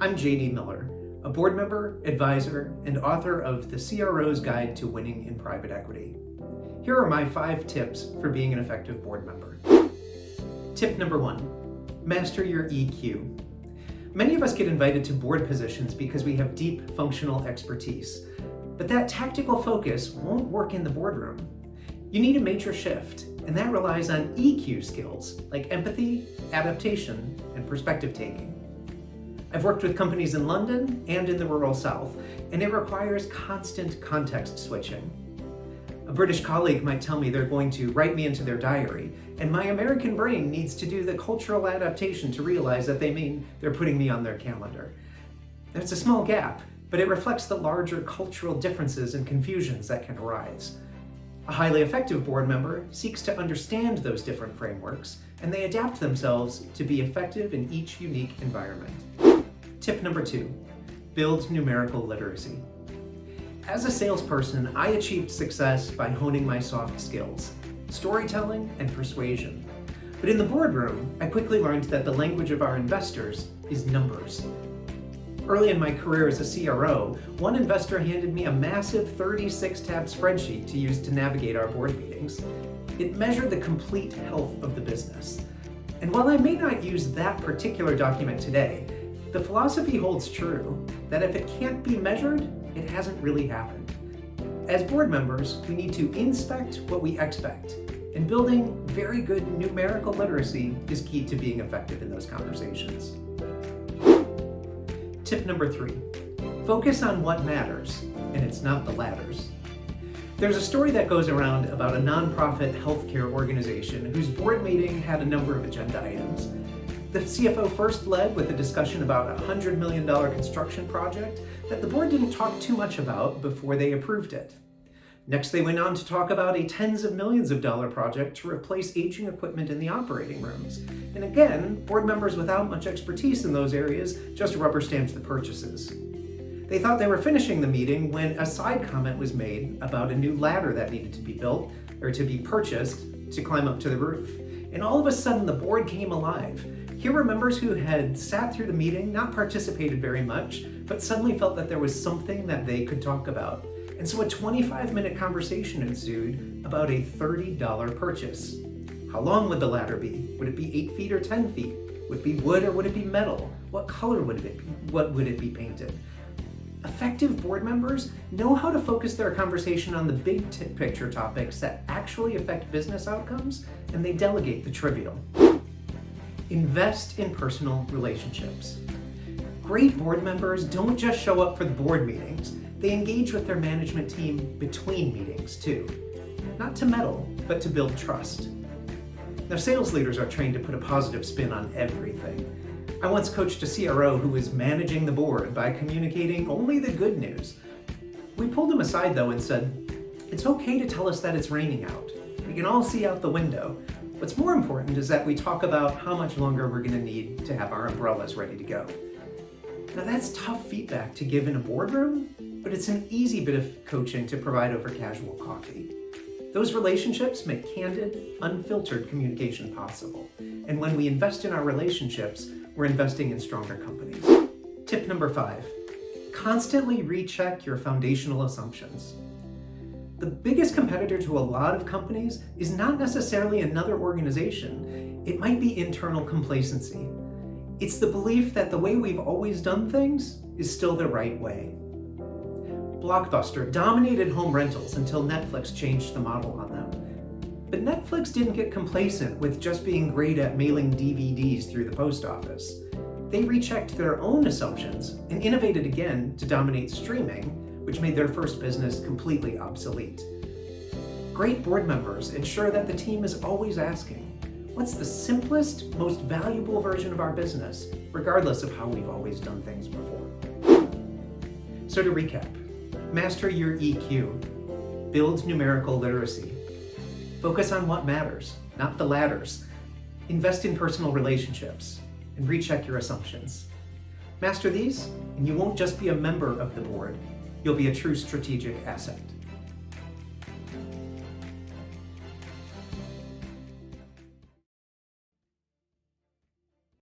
I'm JD Miller, a board member, advisor, and author of The CRO's Guide to Winning in Private Equity. Here are my 5 tips for being an effective board member. Tip number 1, master your EQ. Many of us get invited to board positions because we have deep functional expertise, but that tactical focus won't work in the boardroom. You need a major shift, and that relies on EQ skills like empathy, adaptation, and perspective taking. I've worked with companies in London and in the rural South, and it requires constant context switching. A British colleague might tell me they're going to write me into their diary, and my American brain needs to do the cultural adaptation to realize that they mean they're putting me on their calendar. And it's a small gap, but it reflects the larger cultural differences and confusions that can arise. A highly effective board member seeks to understand those different frameworks, and they adapt themselves to be effective in each unique environment. Tip number 2, build numerical literacy. As a salesperson, I achieved success by honing my soft skills, storytelling and persuasion. But in the boardroom, I quickly learned that the language of our investors is numbers. Early in my career as a CRO, one investor handed me a massive 36-tab spreadsheet to use to navigate our board meetings. It measured the complete health of the business. And while I may not use that particular document today, the philosophy holds true that if it can't be measured, it hasn't really happened. As board members, we need to inspect what we expect, and building very good numerical literacy is key to being effective in those conversations. Tip number 3, focus on what matters, and it's not the ladders. There's a story that goes around about a nonprofit healthcare organization whose board meeting had a number of agenda items. The CFO first led with a discussion about a $100 million construction project that the board didn't talk too much about before they approved it. Next, they went on to talk about a tens of millions of dollar project to replace aging equipment in the operating rooms. And again, board members without much expertise in those areas just rubber stamped the purchases. They thought they were finishing the meeting when a side comment was made about a new ladder that needed to be built or to be purchased to climb up to the roof. And all of a sudden, the board came alive. Here were members who had sat through the meeting, not participated very much, but suddenly felt that there was something that they could talk about. And so a 25-minute conversation ensued about a $30 purchase. How long would the ladder be? Would it be 8 feet or 10 feet? Would it be wood or would it be metal? What color would it be? What would it be painted? Effective board members know how to focus their conversation on the big picture topics that actually affect business outcomes, and they delegate the trivial. Invest in personal relationships. Great board members don't just show up for the board meetings, they engage with their management team between meetings too. Not to meddle, but to build trust. Now, sales leaders are trained to put a positive spin on everything. I once coached a CRO who was managing the board by communicating only the good news. We pulled him aside though and said, "It's okay to tell us that it's raining out. We can all see out the window. What's more important is that we talk about how much longer we're going to need to have our umbrellas ready to go." Now that's tough feedback to give in a boardroom, but it's an easy bit of coaching to provide over casual coffee. Those relationships make candid, unfiltered communication possible. And when we invest in our relationships, we're investing in stronger companies. Tip number 5, constantly recheck your foundational assumptions. The biggest competitor to a lot of companies is not necessarily another organization. It might be internal complacency. It's the belief that the way we've always done things is still the right way. Blockbuster dominated home rentals until Netflix changed the model on them. But Netflix didn't get complacent with just being great at mailing DVDs through the post office. They rechecked their own assumptions and innovated again to dominate streaming, which made their first business completely obsolete. Great board members ensure that the team is always asking, what's the simplest, most valuable version of our business, regardless of how we've always done things before? So to recap, master your EQ, build numerical literacy, focus on what matters, not the ladders, invest in personal relationships, and recheck your assumptions. Master these, and you won't just be a member of the board, you'll be a true strategic asset.